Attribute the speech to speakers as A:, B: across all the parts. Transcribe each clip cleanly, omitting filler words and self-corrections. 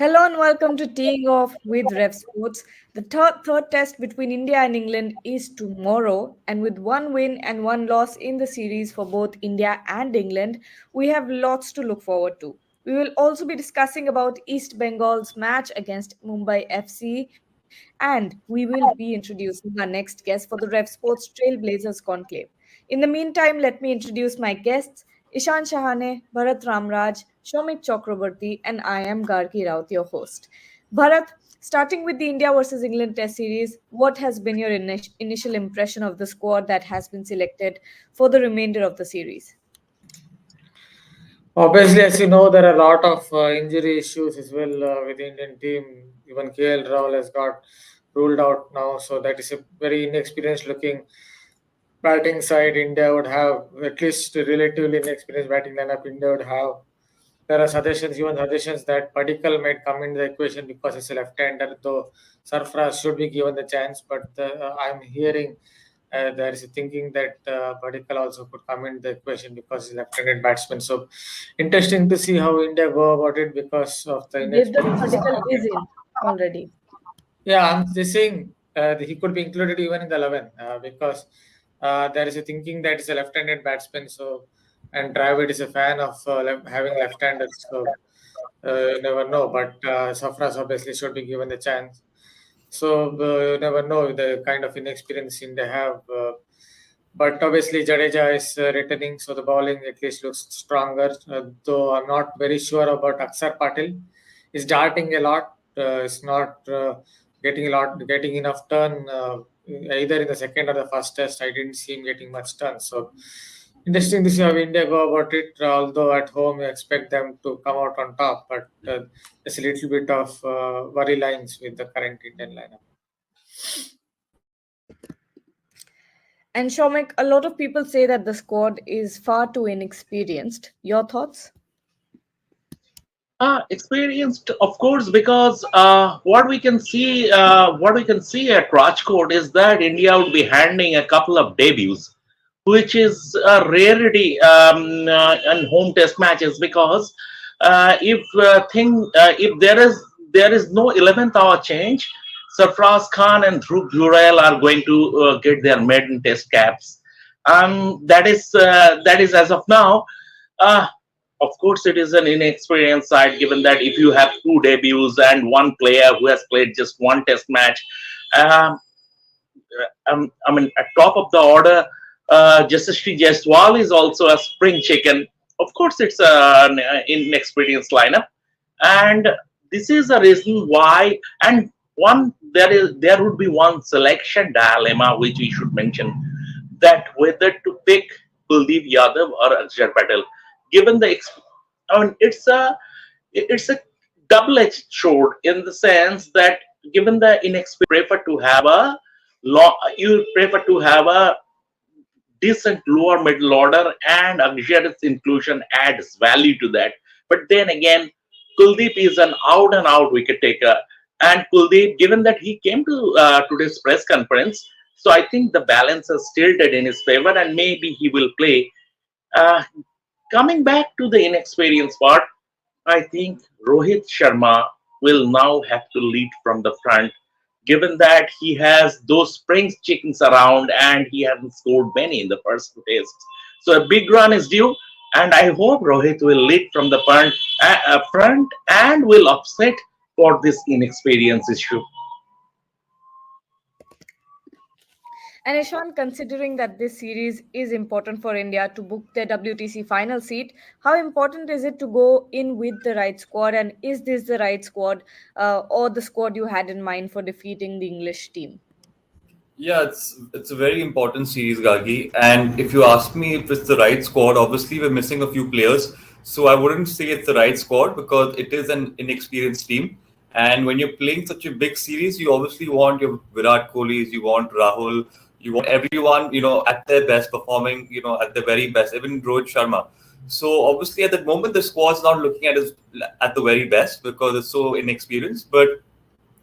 A: Hello and welcome to Teeing Off with RevSportz. The third test between India and England is tomorrow, and with one win and one loss in the series for both India and England, we have lots to look forward to. We will also be discussing about East Bengal's match against Mumbai FC, and we will be introducing our next guest for the RevSportz Trailblazers Conclave. In the meantime, let me introduce my guests. Ishan Shahane, Bharat Ramraj, Shomik Chakraborty, and I am Gargi Raut, your host. Bharat, starting with the India versus England Test series, what has been your initial impression of the squad that has been selected for the remainder of the series?
B: Obviously, as you know, there are a lot of injury issues as well with the Indian team. Even KL Rahul has got ruled out now, so that is a very inexperienced looking batting side. India would have at least a relatively inexperienced batting lineup. India would have. There are suggestions that Padikkal might come in the equation because he's a left-hander, though Sarfraz should be given the chance. But I'm hearing there is a thinking that Padikkal also could come in the equation because he's a left-handed batsman. So interesting to see how India go about it because of the
A: Devdutt
B: inexperience.
A: Padikkal is in already.
B: Yeah, I'm just saying he could be included even in the 11 because there is a thinking that he's a left-handed batsman. So and Dravid is a fan of having left-handers. So you never know. But Safras obviously should be given the chance. So you never know the kind of inexperience in they have. But obviously Jadeja is returning, so the bowling at least looks stronger. Though I'm not very sure about Aksar Patil. He's darting a lot. It's not getting enough turn either in the second or the first test. I didn't see him getting much turn. So interesting to see how India go about it. Although at home you expect them to come out on top, but there's a little bit of worry lines with the current Indian lineup.
A: And Shomik, a lot of people say that the squad is far too inexperienced. Your thoughts?
C: Experienced, of course, because what we can see at Rajkot is that India would be handing a couple of debuts, which is a rarity in home test matches. Because if there is no 11th hour change, Sarfraz Khan and Dhruv Jurel are going to get their maiden test caps. That is as of now. Uh, of course, it is an inexperienced side, given that if you have two debuts and one player who has played just one test match, um, I mean, at top of the order, Jasashri Jaiswal is also a spring chicken. Of course, it's an inexperienced lineup, and this is the reason why. And there would be one selection dilemma which we should mention, that whether to pick Kuldeep Yadav or Akshar Patel. Given I mean, it's a double-edged sword in the sense that given the inexperience, you prefer to have a decent lower middle order, and Akshar's inclusion adds value to that. But then again, Kuldeep is an out and out wicket taker, and Kuldeep, given that he came to today's press conference, so I think the balance is tilted in his favor, and maybe he will play. Uh, Coming back to the inexperienced part, I think Rohit Sharma will now have to lead from the front, given that he has those spring chickens around and he hasn't scored many in the first two tests. So a big run is due, and I hope Rohit will lead from the front and will upset for this inexperience issue.
A: And Ishan, considering that this series is important for India to book their WTC final seat, how important is it to go in with the right squad? And is this the right squad or the squad you had in mind for defeating the English team?
D: Yeah, it's a very important series, Gagi. And if you ask me if it's the right squad, obviously we're missing a few players. So I wouldn't say it's the right squad because it is an inexperienced team. And when you're playing such a big series, you obviously want your Virat Kohlis, you want Rahul, you want everyone, at their best, performing, at the very best, even Rohit Sharma. So obviously at the moment, the squad's not looking at the very best because it's so inexperienced. But,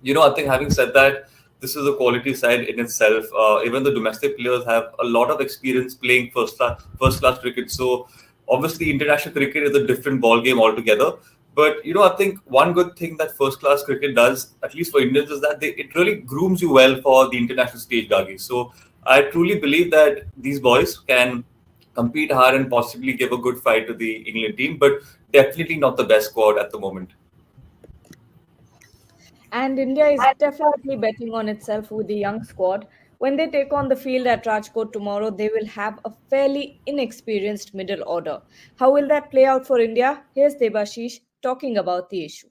D: I think having said that, this is a quality side in itself. Even the domestic players have a lot of experience playing first class cricket. So obviously international cricket is a different ball game altogether. But I think one good thing that first class cricket does, at least for Indians, is that it really grooms you well for the international stage, Gagi. So I truly believe that these boys can compete hard and possibly give a good fight to the England team, but definitely not the best squad at the moment.
A: And India is definitely betting on itself with the young squad. When they take on the field at Rajkot tomorrow, they will have a fairly inexperienced middle order. How will that play out for India? Here's Debashish talking about the issue.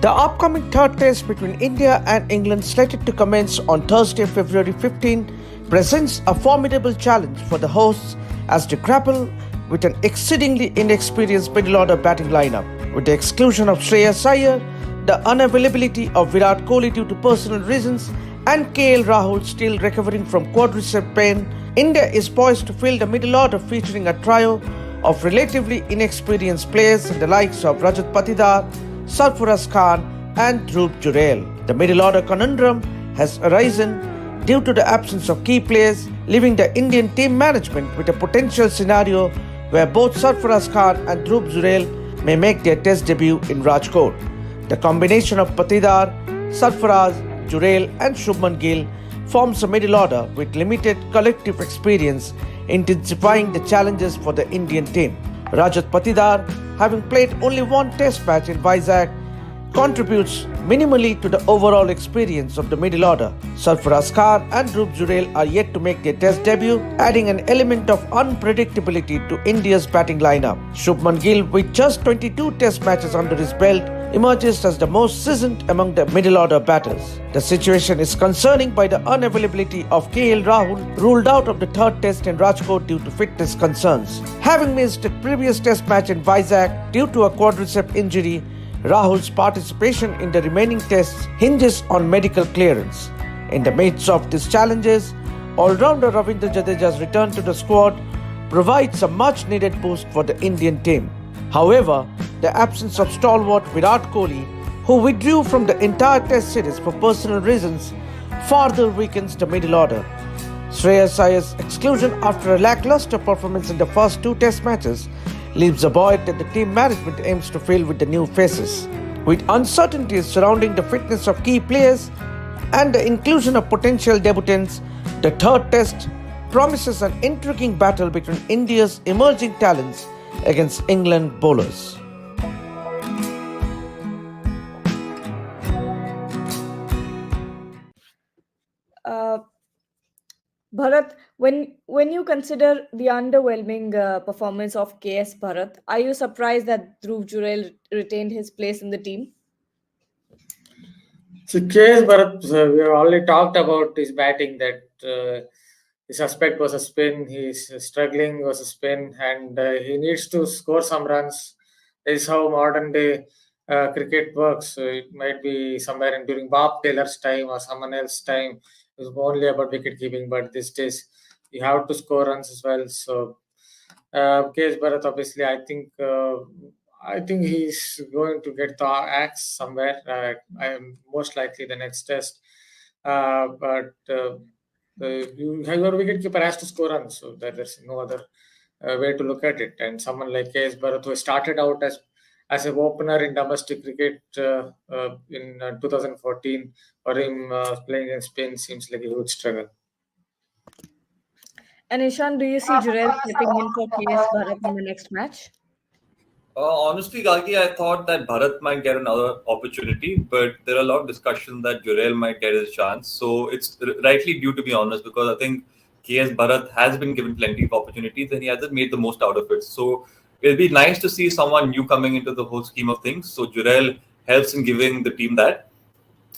E: The upcoming third test between India and England, slated to commence on Thursday, February 15, presents a formidable challenge for the hosts as they grapple with an exceedingly inexperienced middle order batting lineup. With the exclusion of Shreyas Iyer, the unavailability of Virat Kohli due to personal reasons, and KL Rahul still recovering from quadricep pain, India is poised to field a middle order featuring a trio of relatively inexperienced players in the likes of Rajat Patidar, Sarfaraz Khan and Dhruv Jurel. The middle order conundrum has arisen due to the absence of key players, leaving the Indian team management with a potential scenario where both Sarfaraz Khan and Dhruv Jurel may make their test debut in Rajkot. The combination of Patidar, Sarfaraz, Jurel and Shubman Gill forms a middle order with limited collective experience, intensifying the challenges for the Indian team. Rajat Patidar, having played only one test match in Vizag, contributes minimally to the overall experience of the middle order. Sarfaraz Khan and Dhruv Jurel are yet to make their test debut, adding an element of unpredictability to India's batting lineup. Shubman Gill, with just 22 test matches under his belt, emerges as the most seasoned among the middle order batters. The situation is concerning by the unavailability of KL Rahul, ruled out of the third test in Rajkot due to fitness concerns. Having missed the previous test match in Vizag due to a quadricep injury, Rahul's participation in the remaining tests hinges on medical clearance. In the midst of these challenges, all-rounder Ravindra Jadeja's return to the squad provides a much-needed boost for the Indian team. However, the absence of stalwart Virat Kohli, who withdrew from the entire test series for personal reasons, further weakens the middle order. Shreyas Iyer's exclusion after a lackluster performance in the first two test matches leaves a void that the team management aims to fill with the new faces. With uncertainties surrounding the fitness of key players and the inclusion of potential debutants, the third test promises an intriguing battle between India's emerging talents against England bowlers.
A: Uh, Bharat, when you consider the underwhelming performance of KS Bharat, are you surprised that Dhruv Jurel retained his place in the team?
B: So KS Bharat, we have already talked about his batting, that his aspect was a spin, he's struggling was a spin, and he needs to score some runs. This is how modern day cricket works. So it might be somewhere during Bob Taylor's time or someone else's time. It was only about wicket keeping, but these days you have to score runs as well. So KS Bharat, obviously, I think he's going to get the axe somewhere. I am most likely the next test. But your wicketkeeper has to score runs, so there's no other way to look at it. And someone like KS Bharat, who started out as an opener in domestic cricket in 2014, for him playing in Spain seems like a huge struggle.
A: And Ishan, do you see Jurel stepping in for KS Bharat in the next match?
D: Honestly, Gagi, I thought that Bharat might get another opportunity, but there are a lot of discussion that Jurel might get his chance. So it's rightly due, to be honest, because I think KS Bharat has been given plenty of opportunities and he hasn't made the most out of it. So it'll be nice to see someone new coming into the whole scheme of things. So Jurel helps in giving the team that.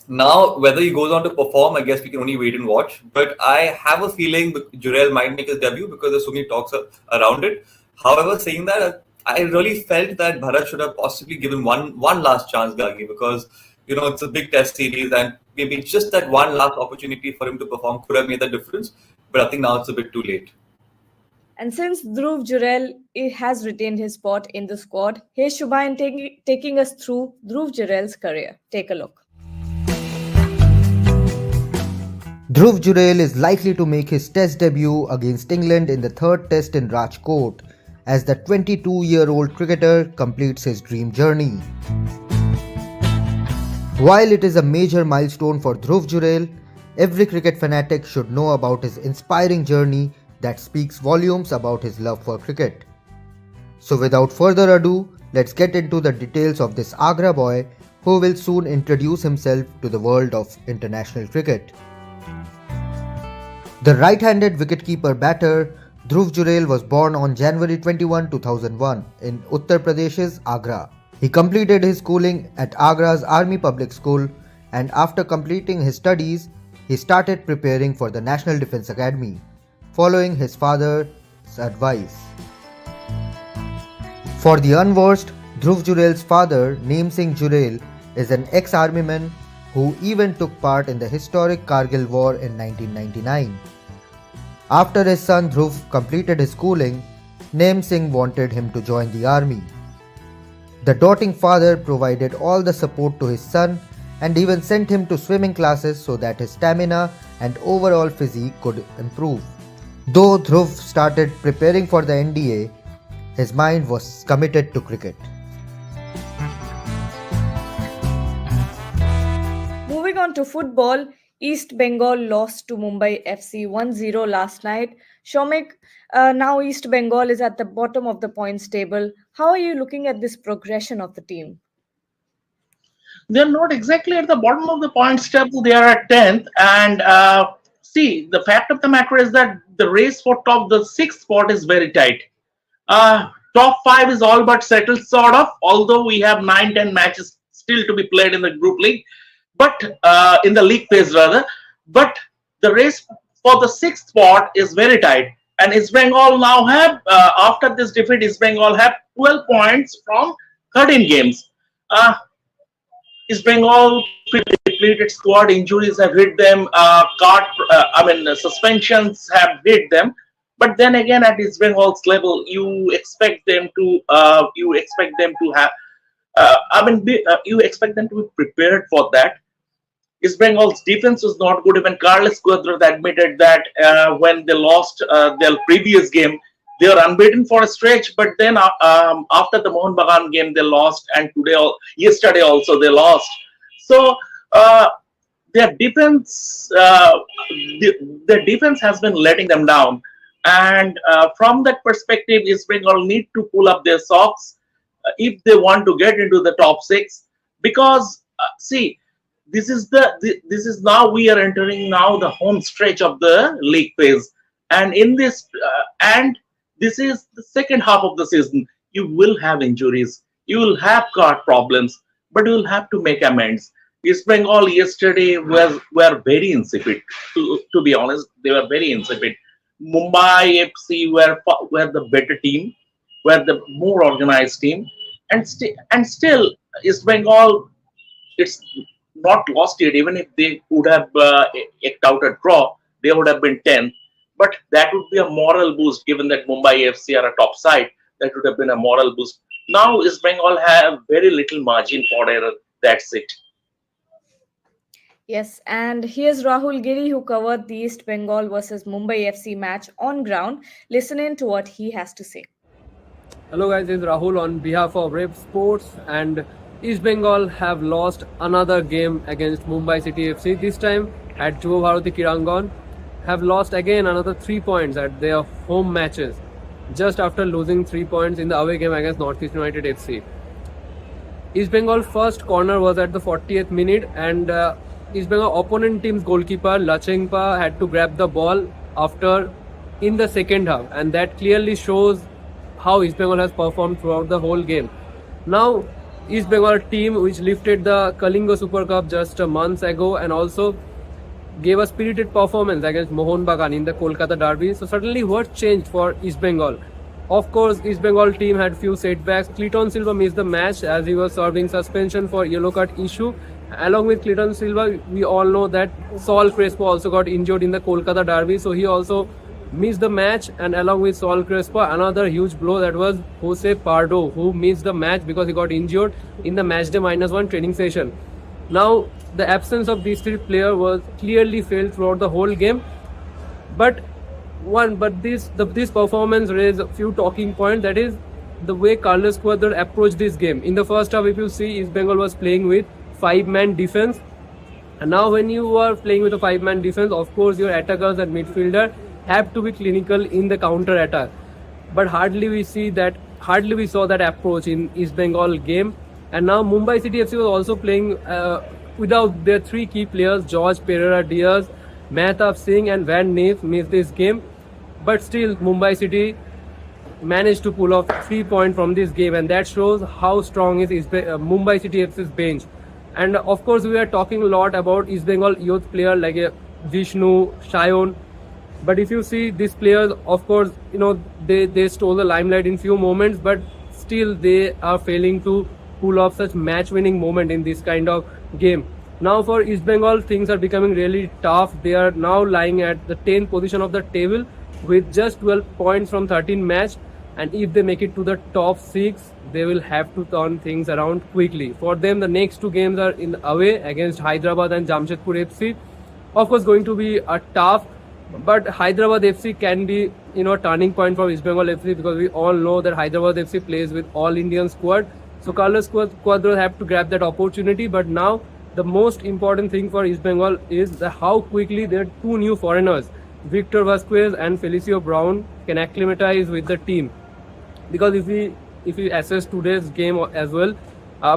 D: Now, whether he goes on to perform, I guess we can only wait and watch. But I have a feeling Jurel might make his debut because there's so many talks around it. However, saying that, I really felt that Bharat should have possibly given one last chance, Gagi, because it's a big test series and maybe just that one last opportunity for him to perform could have made the difference. But I think now it's a bit too late.
A: And since Dhruv Jurel has retained his spot in the squad, here's Shubhayan taking us through Dhruv Jurel's career. Take a look.
F: Dhruv Jurel is likely to make his test debut against England in the third test in Rajkot. as the 22-year-old cricketer completes his dream journey. While it is a major milestone for Dhruv Jurel, every cricket fanatic should know about his inspiring journey that speaks volumes about his love for cricket. So without further ado, let's get into the details of this Agra boy who will soon introduce himself to the world of international cricket. The right-handed wicketkeeper batter Dhruv Jurel was born on January 21, 2001 in Uttar Pradesh's Agra. He completed his schooling at Agra's Army Public School, and after completing his studies, he started preparing for the National Defence Academy, following his father's advice. For the unversed, Dhruv Jurel's father, Naim Singh Jurel, is an ex-armyman who even took part in the historic Kargil War in 1999. After his son Dhruv completed his schooling, Naim Singh wanted him to join the army. The doting father provided all the support to his son and even sent him to swimming classes so that his stamina and overall physique could improve. Though Dhruv started preparing for the NDA, his mind was committed to cricket.
A: Moving on to football, East Bengal lost to Mumbai FC 1-0 last night. Shomik, now East Bengal is at the bottom of the points table. How are you looking at this progression of the team?
C: They're not exactly at the bottom of the points table. They are at 10th. And see, the fact of the matter is that the race for the sixth spot is very tight. Top 5 is all but settled, sort of, although we have 9-10 matches still to be played in the group league, but in the league phase rather. But the race for the sixth spot is very tight. And East Bengal now have, after this defeat, East Bengal have 12 points from 13 games. East Bengal depleted squad, injuries have hit them, suspensions have hit them. But then again, at East Bengal's level, you expect them to have, you expect them to be prepared for that. East Bengal's defense was not good. Even Carlos Cuadras admitted that when they lost their previous game, they were unbeaten for a stretch. But then after the Mohun Bagan game, they lost, and yesterday also they lost. So their defense has been letting them down. And from that perspective, East Bengal need to pull up their socks if they want to get into the top 6. Because see, this is now we are entering now the home stretch of the league phase, and in this this is the second half of the season. You will have injuries, you will have card problems, but you will have to make amends. East Bengal yesterday were very insipid. To be honest, they were very insipid. Mumbai FC were the better team, were the more organized team, and still East Bengal, it's not lost yet. Even if they would have eked out a draw, they would have been 10th. But that would be a moral boost, given that Mumbai FC are a top side. That would have been a moral boost. Now East Bengal have very little margin for error. That's it.
A: Yes, and here's Rahul Giri, who covered the East Bengal versus Mumbai FC match on ground. Listen in to what he has to say.
G: Hello guys, this is Rahul on behalf of RevSportz, and East Bengal have lost another game against Mumbai City FC. This time at Juva Bharati Kirangan, have lost again another 3 points at their home matches, just after losing 3 points in the away game against Northeast United FC. East Bengal first corner was at the 40th minute, and East Bengal opponent team's goalkeeper Lachengpa had to grab the ball after in the second half, and that clearly shows how East Bengal has performed throughout the whole game. Now, East Bengal team, which lifted the Kalinga Super Cup just months ago and also gave a spirited performance against Mohun Bagan in the Kolkata derby. So suddenly what changed for East Bengal? Of course, East Bengal team had few setbacks. Clayton Silva missed the match as he was serving suspension for yellow card issue. Along with Clayton Silva, we all know that Saul Crespo also got injured in the Kolkata derby, so he also missed the match. And along with Saul Crespo, another huge blow, that was Jose Pardo, who missed the match because he got injured in the matchday -1 training session. Now, the absence of these three players was clearly felt throughout the whole game. But this performance raised a few talking points. That is the way Carlos Cuadro approached this game. In the first half, if you see, East Bengal was playing with 5-man defense. And now when you are playing with a 5-man defense, of course your attackers and midfielder have to be clinical in the counter attack. But hardly we saw that approach in East Bengal game. And now Mumbai City FC was also playing without their 3 key players, George Pereira Diaz, Mehtab Singh and Van Neef missed this game. But still Mumbai City managed to pull off 3 points from this game, and that shows how strong is Mumbai City FC's bench. And of course we are talking a lot about East Bengal youth player like Vishnu, Shayon. But if you see these players, of course, they stole the limelight in few moments, but still they are failing to pull off such match-winning moment in this kind of game. Now for East Bengal, things are becoming really tough. They are now lying at the 10th position of the table with just 12 points from 13 matches. And if they make it to the top 6, they will have to turn things around quickly. For them, the next 2 games are in away against Hyderabad and Jamshedpur FC. Of course, going to be a tough, but Hyderabad FC can be a turning point for East Bengal FC, because we all know that Hyderabad FC plays with all Indian squad. So Carlos Cuadro have to grab that opportunity. But now the most important thing for East Bengal is how quickly their 2 new foreigners, Victor Vasquez and Felicio Brown, can acclimatize with the team. Because if we assess today's game as well,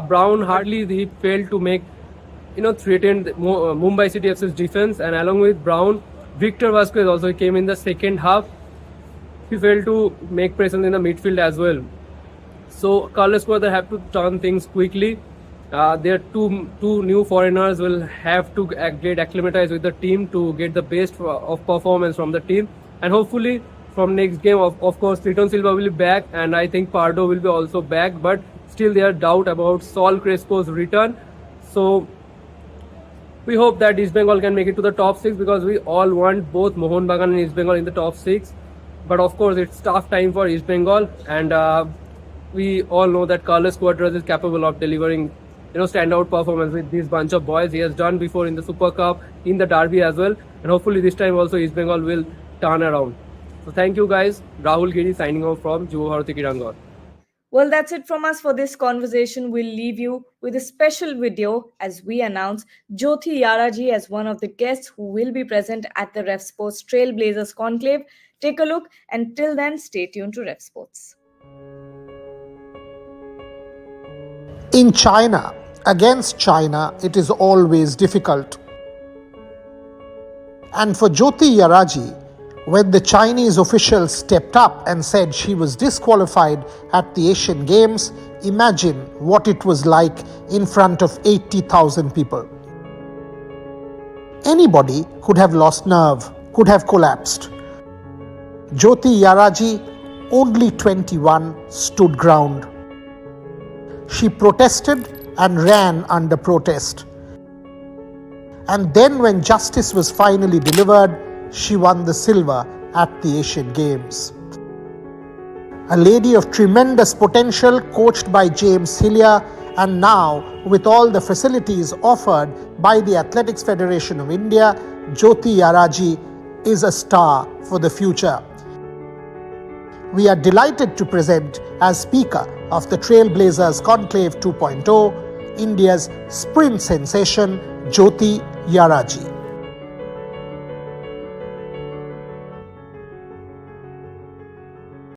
G: Brown he failed to make threatened Mumbai City FC's defense, and along with Brown, Victor Vasquez also came in the second half. He failed to make presence in the midfield as well. So Carlos Cuadro have to turn things quickly. Their two new foreigners will have to get acclimatized with the team to get the best of performance from the team, and hopefully from next game, of course, Triton Silva will be back, and I think Pardo will be also back, but still there are doubt about Sol Crespo's return. So we hope that East Bengal can make it to the top 6, because we all want both Mohun Bagan and East Bengal in the top 6. But of course, it's tough time for East Bengal, and we all know that Carlos Cuadro is capable of delivering standout performance with this bunch of boys. He has done before in the Super Cup, in the Derby as well, and hopefully this time also East Bengal will turn around. So thank you guys. Rahul Giri signing off from Juvo Bharati Kirangan.
A: Well, that's it from us for this conversation. We'll leave you with a special video as we announce Jyoti Yaraji as one of the guests who will be present at the RevSportz Trailblazers Conclave. Take a look, and till then, stay tuned to RevSportz.
H: In China, against China, it is always difficult. And for Jyoti Yaraji, when the Chinese officials stepped up and said she was disqualified at the Asian Games, imagine what it was like in front of 80,000 people. Anybody could have lost nerve, could have collapsed. Jyoti Yaraji, only 21, stood ground. She protested and ran under protest. And then when justice was finally delivered, she won the silver at the Asian Games. A lady of tremendous potential, coached by James Hillier, and now with all the facilities offered by the Athletics Federation of India, Jyoti Yaraji is a star for the future. We are delighted to present as speaker of the Trailblazers Conclave 2.0, India's sprint sensation, Jyoti Yaraji.